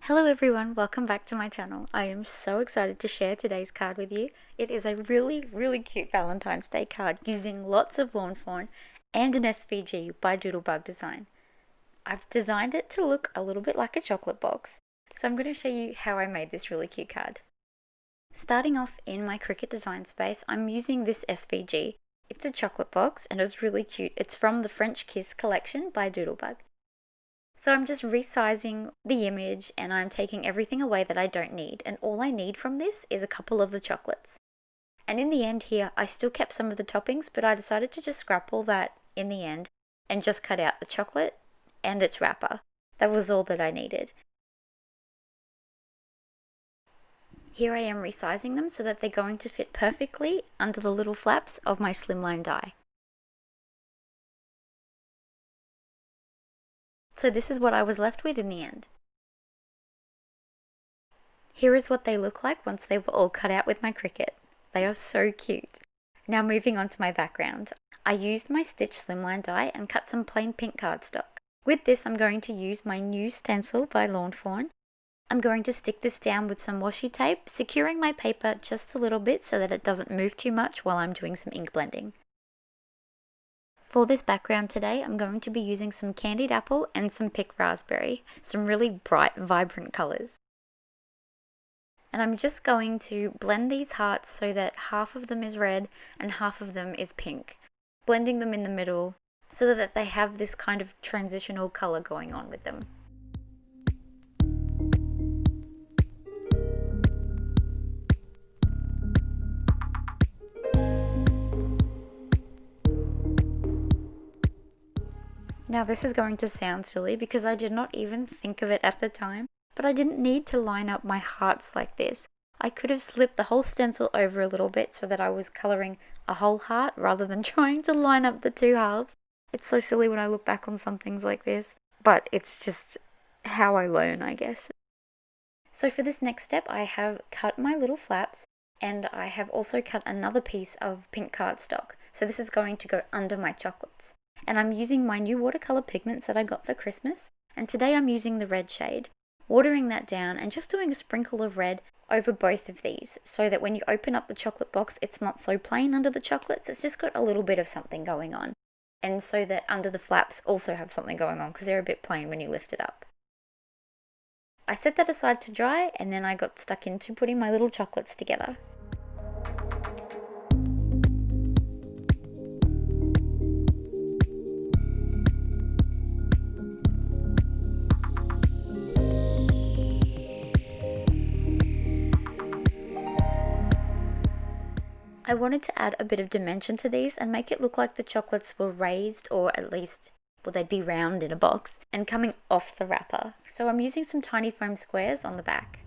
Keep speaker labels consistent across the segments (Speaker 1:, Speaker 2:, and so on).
Speaker 1: Hello everyone, welcome back to my channel. I am so excited to share today's card with you. It is a really cute Valentine's Day card using lots of Lawn Fawn and an SVG by Doodlebug Design. I've designed it to look a little bit like a chocolate box, so I'm going to show you how I made this really cute card. Starting off in my Cricut design space, I'm using this SVG. It's a chocolate box and it's really cute. It's from the French Kiss collection by Doodlebug. So I'm just resizing the image and I'm taking everything away that I don't need, and all I need from this is a couple of the chocolates. And in the end here, I still kept some of the toppings, but I decided to just scrap all that in the end and just cut out the chocolate and its wrapper. That was all that I needed. Here I am resizing them so that they're going to fit perfectly under the little flaps of my Slimline die. So this is what I was left with in the end. Here is what they look like once they were all cut out with my Cricut. They are so cute. Now moving on to my background. I used my Stitch Slimline die and cut some plain pink cardstock. With this I'm going to use my new stencil by Lawn Fawn. I'm going to stick this down with some washi tape, securing my paper just a little bit so that it doesn't move too much while I'm doing some ink blending. For this background today, I'm going to be using some candied apple and some picked raspberry, some really bright, vibrant colours. And I'm just going to blend these hearts so that half of them is red and half of them is pink, blending them in the middle so that they have this kind of transitional colour going on with them. Now this is going to sound silly because I did not even think of it at the time, but I didn't need to line up my hearts like this. I could have slipped the whole stencil over a little bit so that I was colouring a whole heart rather than trying to line up the two halves. It's so silly when I look back on some things like this, but it's just how I learn, I guess. So for this next step, I have cut my little flaps and I have also cut another piece of pink cardstock. So this is going to go under my chocolates. And I'm using my new watercolor pigments that I got for Christmas, and today I'm using the red shade, watering that down and just doing a sprinkle of red over both of these so that when you open up the chocolate box it's not so plain under the chocolates, it's just got a little bit of something going on, and so that under the flaps also have something going on because they're a bit plain when you lift it up. I set that aside to dry and then I got stuck into putting my little chocolates together. I wanted to add a bit of dimension to these and make it look like the chocolates were raised, or at least, well, they'd be round in a box and coming off the wrapper. So I'm using some tiny foam squares on the back.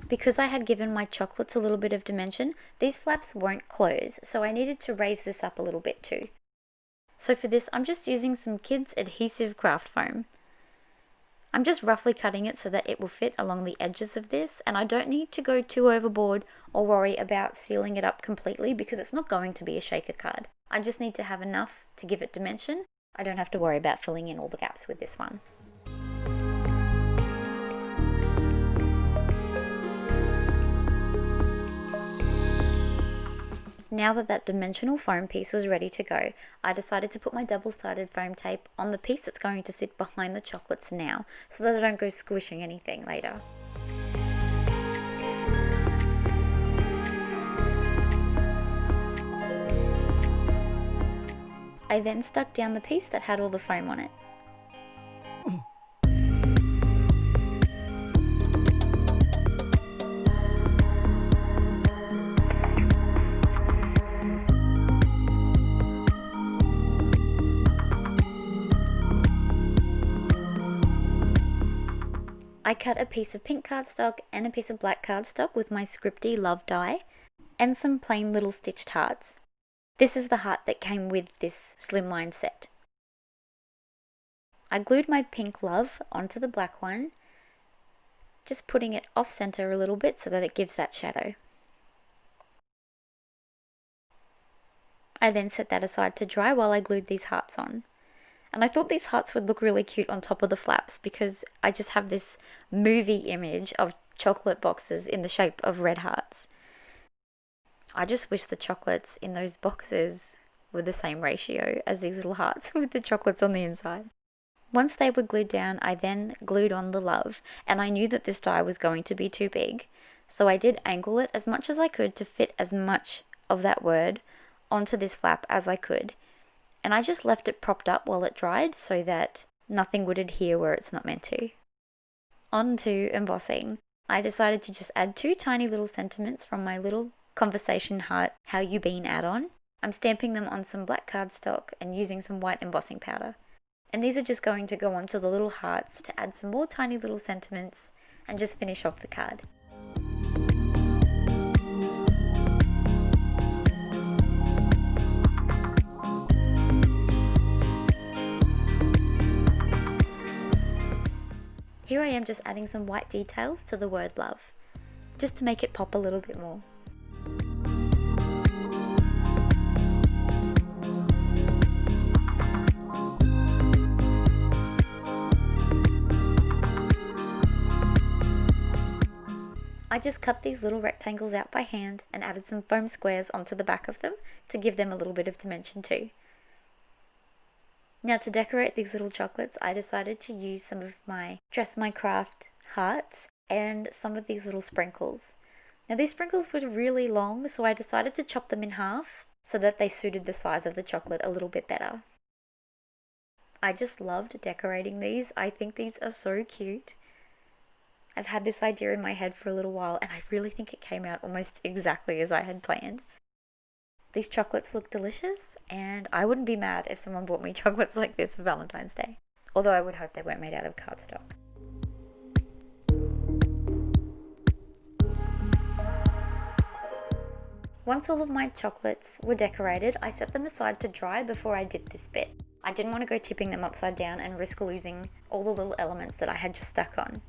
Speaker 1: Because I had given my chocolates a little bit of dimension, these flaps won't close, so I needed to raise this up a little bit too. So for this, I'm just using some kids' adhesive craft foam. I'm just roughly cutting it so that it will fit along the edges of this, and I don't need to go too overboard or worry about sealing it up completely because it's not going to be a shaker card. I just need to have enough to give it dimension. I don't have to worry about filling in all the gaps with this one. Now that dimensional foam piece was ready to go, I decided to put my double-sided foam tape on the piece that's going to sit behind the chocolates now, so that I don't go squishing anything later. I then stuck down the piece that had all the foam on it. I cut a piece of pink cardstock and a piece of black cardstock with my Scripty Love die and some plain little stitched hearts. This is the heart that came with this Slimline set. I glued my pink love onto the black one just putting it off center a little bit so that it gives that shadow. I then set that aside to dry while I glued these hearts on. And I thought these hearts would look really cute on top of the flaps because I just have this movie image of chocolate boxes in the shape of red hearts. I just wish the chocolates in those boxes were the same ratio as these little hearts with the chocolates on the inside. Once they were glued down, I then glued on the love, and I knew that this die was going to be too big, so I did angle it as much as I could to fit as much of that word onto this flap as I could, and I just left it propped up while it dried so that nothing would adhere where it's not meant to. On to embossing. I decided to just add 2 tiny little sentiments from my little conversation heart how you been add-on. I'm stamping them on some black cardstock and using some white embossing powder. And these are just going to go onto the little hearts to add some more tiny little sentiments and just finish off the card. Here I am just adding some white details to the word love, just to make it pop a little bit more. I just cut these little rectangles out by hand and added some foam squares onto the back of them to give them a little bit of dimension too. Now to decorate these little chocolates, I decided to use some of my Dress My Craft hearts and some of these little sprinkles. Now these sprinkles were really long, so I decided to chop them in half so that they suited the size of the chocolate a little bit better. I just loved decorating these. I think these are so cute. I've had this idea in my head for a little while and I really think it came out almost exactly as I had planned. These chocolates look delicious and I wouldn't be mad if someone bought me chocolates like this for Valentine's Day. Although I would hope they weren't made out of cardstock. Once all of my chocolates were decorated, I set them aside to dry before I did this bit. I didn't want to go tipping them upside down and risk losing all the little elements that I had just stuck on.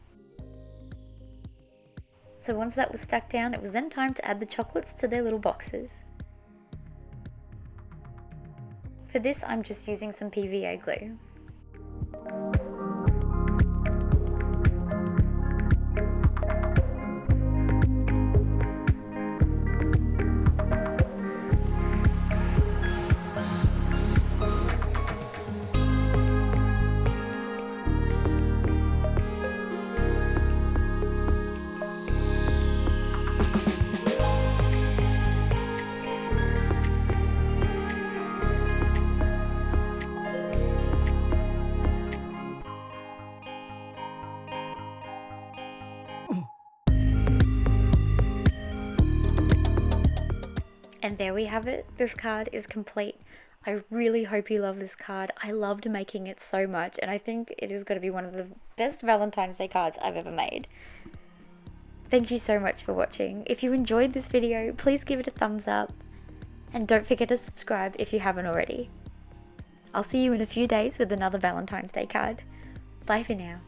Speaker 1: So once that was stuck down, it was then time to add the chocolates to their little boxes. For this, I'm just using some PVA glue. And there we have it. This card is complete. I really hope you love this card. I loved making it so much and I think it is going to be one of the best Valentine's Day cards I've ever made. Thank you so much for watching. If you enjoyed this video, please give it a thumbs up and don't forget to subscribe if you haven't already. I'll see you in a few days with another Valentine's Day card. Bye for now.